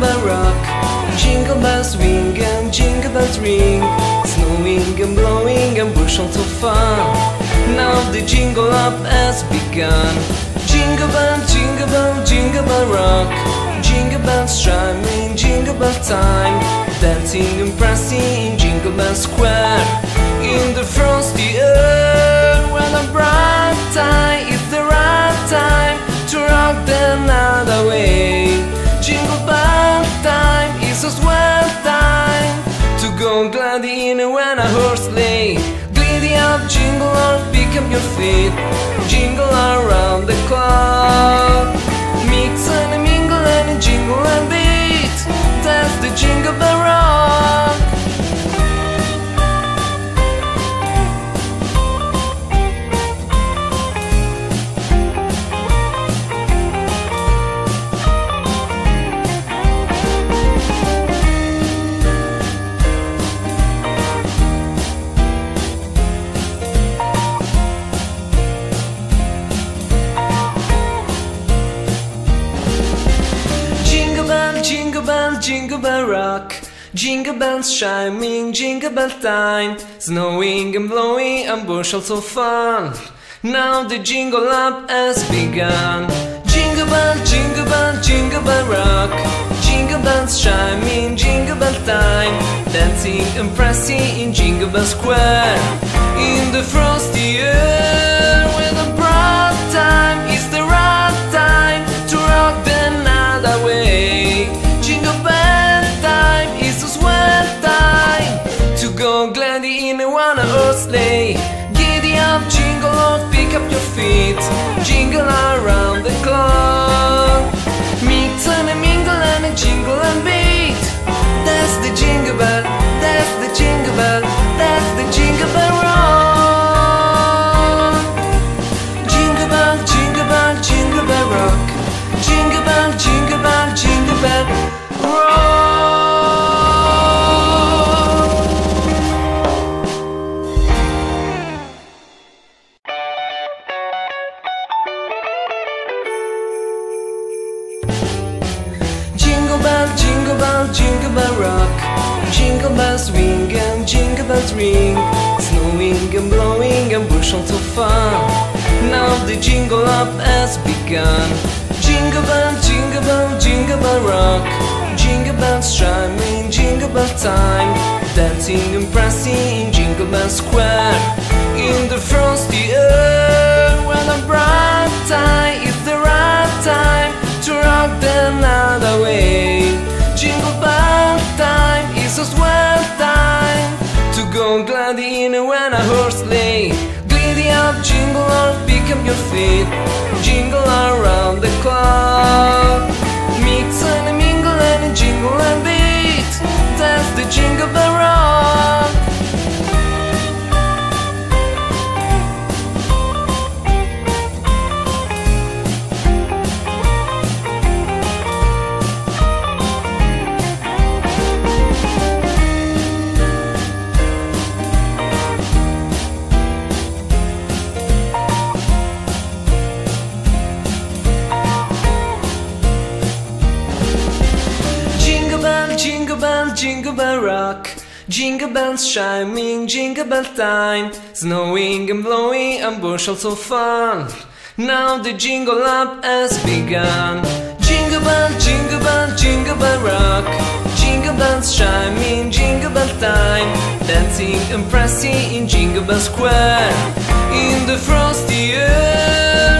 bell rock. Jingle bells swing and jingle bells ring, snowing and blowing and bushels of fun. Now the jingle up has begun. Jingle bell rock. Jingle bells chiming, jingle bell time, dancing and prancing in Jingle Bell Square. In the frosty air, when a bright time is the right time to rock the night away. Jingle bell time is a swell time to go gliding when a horse sleigh. Giddy up, jingle on, pick up your feet, jingle around the clock. Mix and mingle and jingle and beat, that's the Jingle Bell Rock. Jingle bell rock. Jingle bells chiming, jingle bell time, snowing and blowing and bushels of fun. Now the jingle up has begun. Jingle bell rock. Jingle bells chiming, jingle bell time, dancing and prancing in Jingle Bell Square. In the frosty air, when the bright time is the right time to rock the night away. Jingle bell time is a swell time to go gliding in a one-horse sleigh. Giddy up, jingle on, pick up your feet, jingle around the clock. Mix and a mingle and a jingle and beat, that's the jingle bell, that's the jingle bell, that's the Jingle Bell Rock. Jingle bell, jingle bell, jingle bell rock. Jingle bell, jingle bell, jingle bell rock. Jingle bell rock. Jingle bells swing and jingle bells ring, snowing and blowing and bushels of fun. Now the jingle up has begun. Jingle bell rock. Jingle bells chiming, jingle bell time, dancing and prancing in Jingle Bell Square. In the frosty air, when a bright time is the right time to rock the night away. Jingle bell time is a swell time to go gliding when a horse sleigh. Giddy up, jingle on, pick up your feet, jingle around the clock. Mix and a mingle and a jingle and beat, that's the Jingle Bell Rock. Jingle bell rock. Jingle bells chiming, jingle bell time, snowing and blowing and bushels of fun. Now the jingle up has begun. Jingle bell rock. Jingle bells chiming, jingle bell time, dancing and prancing in Jingle Bell Square. In the frosty air,